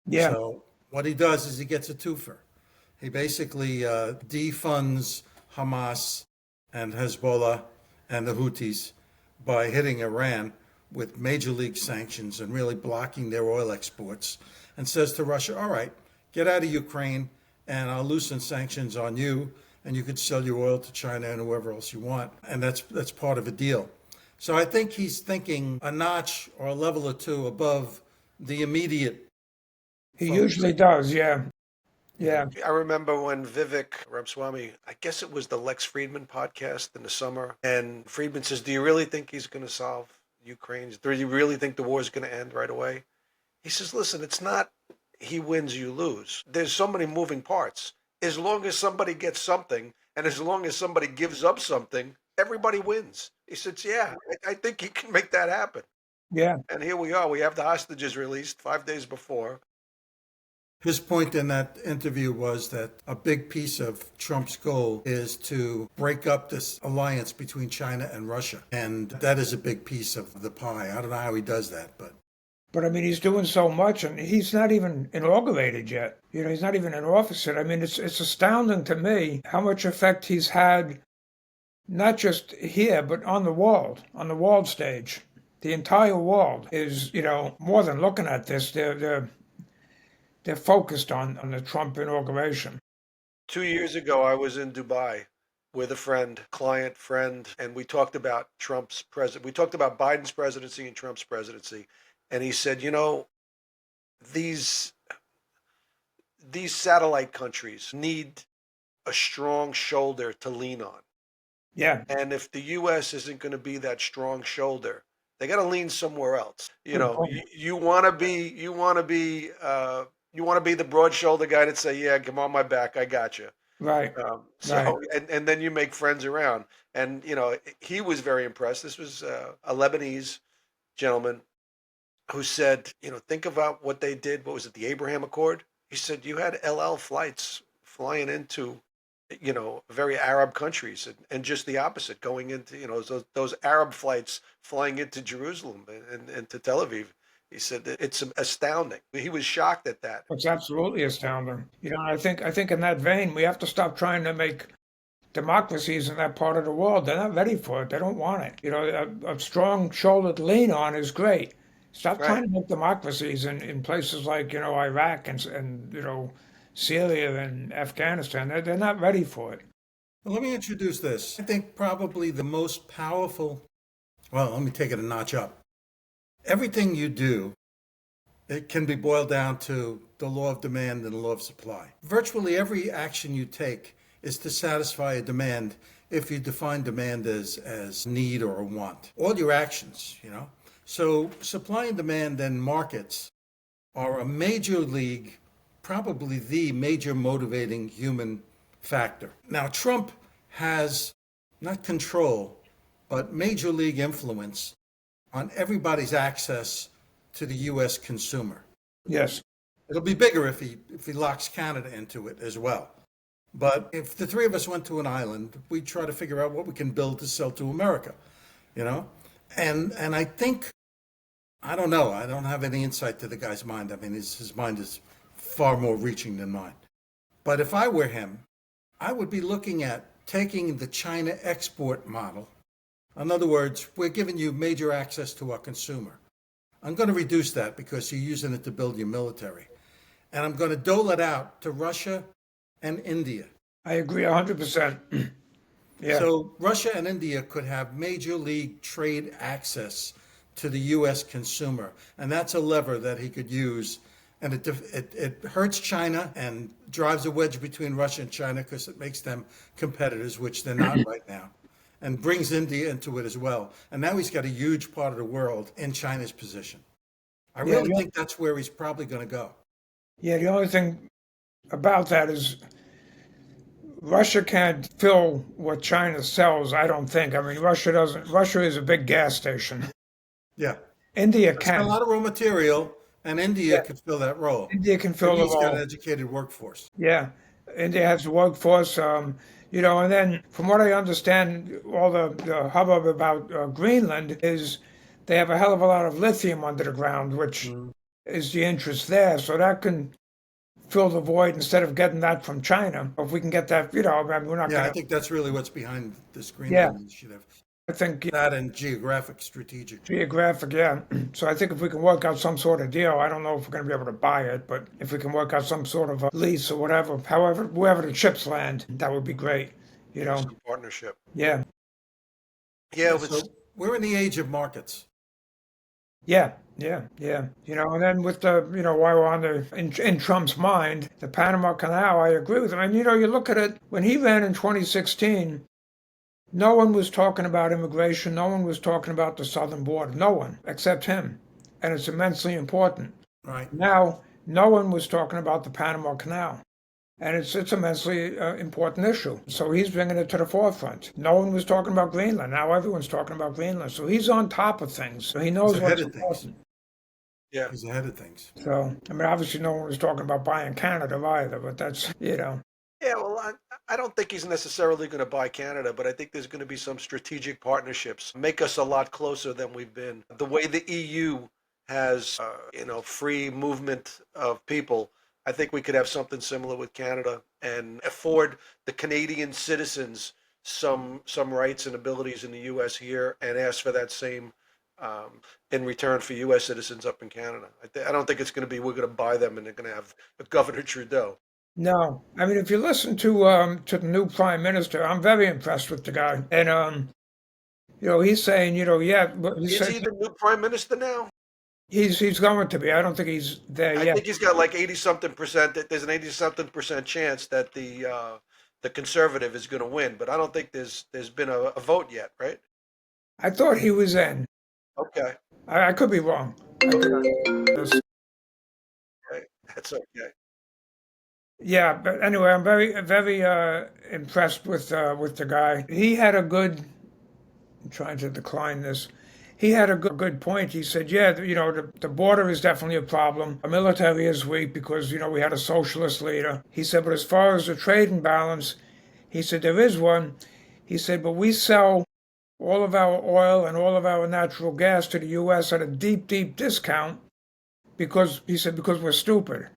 Speaker 1: Yeah.
Speaker 3: So what he does is he gets a twofer. He basically defunds Hamas and Hezbollah and the Houthis by hitting Iran with major league sanctions and really blocking their oil exports, and says to Russia, all right, get out of Ukraine and I'll loosen sanctions on you and you can sell your oil to China and whoever else you want. And that's part of a deal. So I think he's thinking a notch or a level or two above the immediate.
Speaker 1: He usually does, yeah. Yeah.
Speaker 2: I remember when Vivek Ramaswamy, I guess it was the Lex Friedman podcast in the summer, and Friedman says, do you really think he's going to solve Ukraine? Do you really think the war is going to end right away? He says, listen, it's not he wins, you lose. There's so many moving parts. As long as somebody gets something, and as long as somebody gives up something, everybody wins. He says, yeah, I think he can make that happen.
Speaker 1: Yeah.
Speaker 2: And here we are. We have the hostages released 5 days before.
Speaker 3: His point in that interview was that a big piece of Trump's goal is to break up this alliance between China and Russia. And that is a big piece of the pie. I don't know how he does that, but
Speaker 1: I mean, he's doing so much, and he's not even inaugurated yet. He's not even in office yet. I mean, it's astounding to me how much effect he's had, not just here, but on the world stage. The entire world is, more than looking at this. They're focused on the Trump inauguration.
Speaker 2: 2 years ago, I was in Dubai with a client friend, and we talked about we talked about Biden's presidency and Trump's presidency. And he said, these satellite countries need a strong shoulder to lean on.
Speaker 1: Yeah.
Speaker 2: And if the U.S. isn't going to be that strong shoulder, they got to lean somewhere else. You want to be the broad shoulder guy to say, yeah, come on my back, I got you.
Speaker 1: Right.
Speaker 2: Right. And then you make friends around. And, he was very impressed. This was a Lebanese gentleman who said, think about what they did. What was it, the Abraham Accord? He said, you had El Al flights flying into, very Arab countries, and just the opposite, going into, those Arab flights flying into Jerusalem and to Tel Aviv. He said that it's astounding. He was shocked at that.
Speaker 1: It's absolutely astounding. I think in that vein, we have to stop trying to make democracies in that part of the world. They're not ready for it. They don't want it. A strong shoulder to lean on is great. Stop trying to make democracies in places like, Iraq and Syria and Afghanistan. They're not ready for it.
Speaker 3: Well, let me introduce this. I think probably the most powerful, let me take it a notch up. Everything you do, it can be boiled down to the law of demand and the law of supply. Virtually every action you take is to satisfy a demand if you define demand as need or a want. All your actions, So supply and demand and markets are a major league, probably the major motivating human factor. Now, Trump has not control, but major league influence on everybody's access to the U.S. consumer.
Speaker 1: Yes.
Speaker 3: It'll be bigger if he locks Canada into it as well. But if the three of us went to an island, we'd try to figure out what we can build to sell to America, And I think, I don't know, I don't have any insight to the guy's mind. I mean, his mind is far more reaching than mine. But if I were him, I would be looking at taking the China export model. In other words, we're giving you major access to our consumer. I'm going to reduce that because you're using it to build your military. And I'm going to dole it out to Russia and India.
Speaker 1: I agree 100%. Yeah.
Speaker 3: So Russia and India could have major league trade access to the U.S. consumer. And that's a lever that he could use. And it hurts China and drives a wedge between Russia and China because it makes them competitors, which they're not right now, and brings India into it as well. And now he's got a huge part of the world in China's position. I really think that's where he's probably going to go.
Speaker 1: Yeah, the only thing about that is Russia can't fill what China sells, I don't think. I mean, Russia is a big gas station.
Speaker 3: Yeah.
Speaker 1: India
Speaker 3: It's
Speaker 1: can.
Speaker 3: got a lot of raw material, and India can fill that role.
Speaker 1: India can fill the
Speaker 3: India's got
Speaker 1: role.
Speaker 3: an educated workforce.
Speaker 1: Yeah, India has a workforce, and then from what I understand, all the hubbub about Greenland is they have a hell of a lot of lithium under the ground, which is the interest there. So that can fill the void instead of getting that from China. If we can get that, we're not
Speaker 3: Yeah, I
Speaker 1: going to.
Speaker 3: think that's really what's behind this Greenland initiative.
Speaker 1: I think
Speaker 3: That and strategic.
Speaker 1: geographic, yeah. So I think if we can work out some sort of deal, I don't know if we're going to be able to buy it, but if we can work out some sort of a lease or whatever, however, wherever the chips land, that would be great.
Speaker 2: Some partnership.
Speaker 1: Yeah.
Speaker 2: Yeah,
Speaker 3: So we're in the age of markets.
Speaker 1: Yeah. And then with the, while we're on in Trump's mind, the Panama Canal, I agree with him. And, you look at it, when he ran in 2016, no one was talking about immigration. No one was talking about the southern border. No one, except him. And it's immensely important.
Speaker 3: Right.
Speaker 1: Now, no one was talking about the Panama Canal. And it's immensely important issue. So he's bringing it to the forefront. No one was talking about Greenland. Now everyone's talking about Greenland. So he's on top of things. So he knows what's important.
Speaker 2: Yeah.
Speaker 3: He's ahead of things.
Speaker 1: So, obviously no one was talking about buying Canada either, but that's,
Speaker 2: Yeah, well, I don't think he's necessarily going to buy Canada, but I think there's going to be some strategic partnerships, make us a lot closer than we've been. The way the EU has, free movement of people, I think we could have something similar with Canada and afford the Canadian citizens some rights and abilities in the U.S. here and ask for that same in return for U.S. citizens up in Canada. I don't think it's going to be we're going to buy them and they're going to have Governor Trudeau.
Speaker 1: No. If you listen to the new Prime Minister, I'm very impressed with the guy. And, he's saying, but
Speaker 2: Is he the new Prime Minister now?
Speaker 1: He's going to be. I don't think he's there yet.
Speaker 2: I think he's got like 80-something%. There's an 80-something% chance that the Conservative is going to win, but I don't think there's been a vote yet, right?
Speaker 1: I thought he was in.
Speaker 2: Okay.
Speaker 1: I could be wrong.
Speaker 2: Okay. That's okay.
Speaker 1: Yeah, but anyway, I'm very, very impressed with the guy. He had a good. I'm trying to decline this. He had a good point. He said, the border is definitely a problem. The military is weak because, we had a socialist leader. He said, but as far as the trade imbalance, he said, there is one. He said, but we sell all of our oil and all of our natural gas to the U.S. at a deep, deep discount because we're stupid.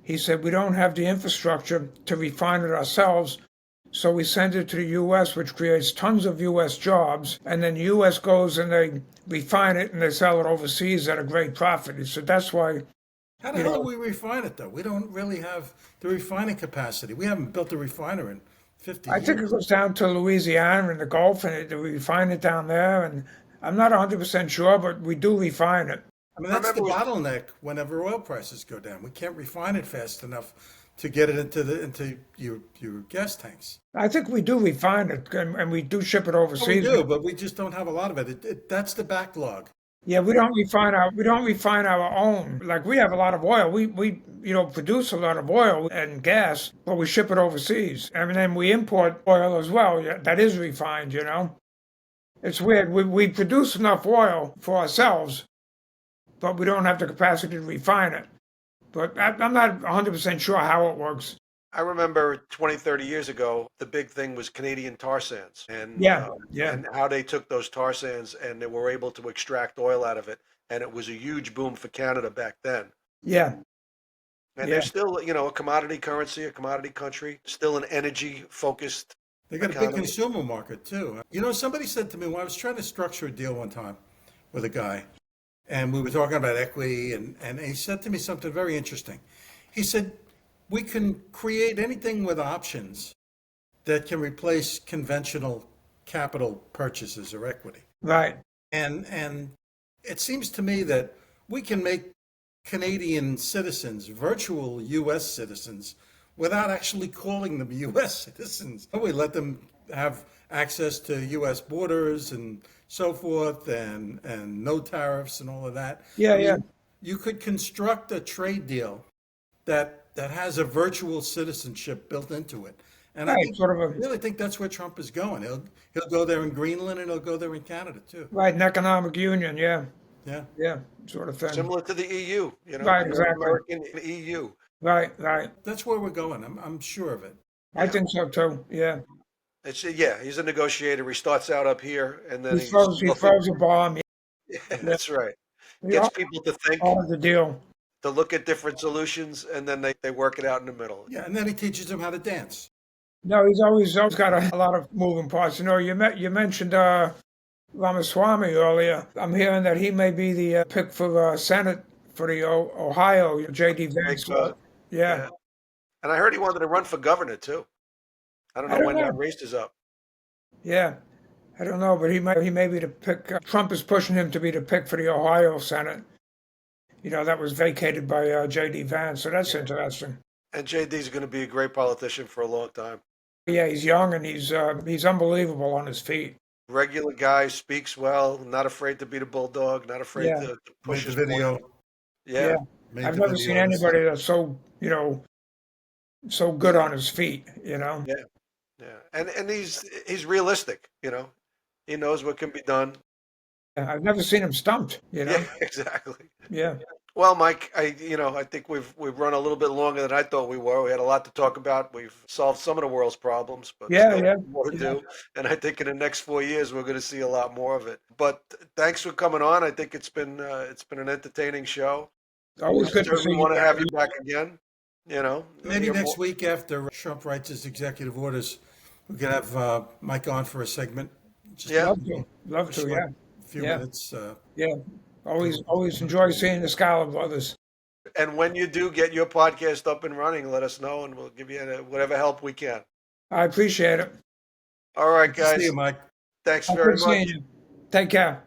Speaker 1: He said, we don't have the infrastructure to refine it ourselves. So we send it to the U.S., which creates tons of U.S. jobs, and then the U.S. goes and they refine it and they sell it overseas at a great profit. He said that's why.
Speaker 3: How the hell do we refine it, though? We don't really have the refining capacity. We haven't built a refiner in 50 years.
Speaker 1: I think it goes down to Louisiana and the Gulf, and they refine it down there. And I'm not 100% sure, but we do refine it.
Speaker 3: I mean, that's the
Speaker 2: remember,
Speaker 3: bottleneck whenever oil prices go down. We can't refine it fast enough to get it into your gas tanks.
Speaker 1: I think we do refine it, and we do ship it
Speaker 3: Oh, we
Speaker 1: overseas.
Speaker 3: do, but we just don't have a lot of it. That's the backlog.
Speaker 1: Yeah, we don't refine our own. Like we have a lot of oil. We produce a lot of oil and gas, but we ship it overseas. And then we import oil as well. Yeah, that is refined. It's weird. We produce enough oil for ourselves, but we don't have the capacity to refine it. But I'm not 100% sure how it works.
Speaker 2: I remember 20, 30 years ago, the big thing was Canadian tar sands
Speaker 1: Yeah, yeah,
Speaker 2: and how they took those tar sands and they were able to extract oil out of it. And it was a huge boom for Canada back then.
Speaker 1: yeah,
Speaker 2: And
Speaker 1: yeah.
Speaker 2: they're still, a commodity currency, a commodity country, still an energy focused
Speaker 3: They got a big
Speaker 2: economy.
Speaker 3: consumer market too. You know, somebody said to me when I was trying to structure a deal one time with a guy, and we were talking about equity, and he said to me something very interesting. He said, we can create anything with options that can replace conventional capital purchases or equity.
Speaker 1: Right.
Speaker 3: And it seems to me that we can make Canadian citizens virtual U.S. citizens without actually calling them U.S. citizens. We let them have access to U.S. borders and so forth, and no tariffs and all of that.
Speaker 1: Yeah,
Speaker 3: I mean,
Speaker 1: yeah.
Speaker 3: you could construct a trade deal that has a virtual citizenship built into it. And I
Speaker 1: Right.
Speaker 3: think,
Speaker 1: Sort of
Speaker 3: I
Speaker 1: a
Speaker 3: really think that's where Trump is going. He'll go there in Greenland and he'll go there in Canada too.
Speaker 1: right an economic union. Yeah,
Speaker 3: Yeah.
Speaker 1: yeah, sort of thing.
Speaker 2: Similar to the EU,
Speaker 1: Right.
Speaker 2: the
Speaker 1: Exactly.
Speaker 2: American EU.
Speaker 1: Right. Right.
Speaker 3: That's where we're going. I'm sure of it.
Speaker 1: I
Speaker 2: Yeah.
Speaker 1: think so too. Yeah.
Speaker 2: He's a negotiator. He starts out up here and then
Speaker 1: He throws a bomb.
Speaker 2: yeah,
Speaker 1: Yeah.
Speaker 2: that's right.
Speaker 1: We
Speaker 2: Gets people to think,
Speaker 1: all the deal.
Speaker 2: to look at different solutions, and then they work it out in the middle.
Speaker 3: Yeah, and then he teaches them how to dance.
Speaker 1: No, he's always got a lot of moving parts. You mentioned Ramaswamy earlier. I'm hearing that he may be the pick for Senate for the Ohio J.D. Vance.
Speaker 2: Because,
Speaker 1: Yeah.
Speaker 2: yeah. And I heard he wanted to run for governor too. I don't
Speaker 1: I
Speaker 2: know
Speaker 1: don't
Speaker 2: when that
Speaker 1: know.
Speaker 2: race is up.
Speaker 1: Yeah. I don't know, but he may be the pick. Trump is pushing him to be the pick for the Ohio Senate. That was vacated by J.D. Vance, so that's interesting.
Speaker 2: And JD's going to be a great politician for a long time.
Speaker 1: Yeah, he's young and he's unbelievable on his feet.
Speaker 2: Regular guy, speaks well, not afraid to be the bulldog, not afraid
Speaker 1: Yeah.
Speaker 2: to
Speaker 3: Made
Speaker 2: push
Speaker 3: the
Speaker 2: his point.
Speaker 3: video.
Speaker 2: Yeah.
Speaker 3: Made
Speaker 1: I've
Speaker 3: the
Speaker 1: never seen
Speaker 3: videos.
Speaker 1: anybody that's so good on his feet.
Speaker 2: Yeah. And he's realistic, He knows what can be done.
Speaker 1: I've never seen him stumped.
Speaker 2: Yeah, exactly.
Speaker 1: Yeah.
Speaker 2: Well, Mike, I think we've run a little bit longer than I thought we were. We had a lot to talk about. We've solved some of the world's problems, but
Speaker 1: Yeah,
Speaker 2: still
Speaker 1: yeah,
Speaker 2: more to
Speaker 1: yeah.
Speaker 2: do. And I think in the next 4 years we're going to see a lot more of it. But thanks for coming on. I think it's been an entertaining show.
Speaker 1: Always good to see
Speaker 2: Certainly
Speaker 1: you.
Speaker 2: want to have you back again.
Speaker 3: Maybe
Speaker 2: Hear
Speaker 3: next
Speaker 2: more-
Speaker 3: week after Trump writes his executive orders, we could have Mike on for a segment. Just
Speaker 2: Yeah.
Speaker 1: Love to.
Speaker 3: a
Speaker 1: Yeah,
Speaker 3: few
Speaker 1: Yeah.
Speaker 3: minutes.
Speaker 1: yeah. Always enjoy seeing the Scala brothers.
Speaker 2: And when you do get your podcast up and running, let us know, and we'll give you whatever help we can.
Speaker 1: I appreciate it.
Speaker 2: All right,
Speaker 3: See
Speaker 2: guys.
Speaker 3: you, Mike.
Speaker 2: Thanks
Speaker 1: Good
Speaker 2: very
Speaker 1: seeing
Speaker 2: much.
Speaker 1: you. Take care.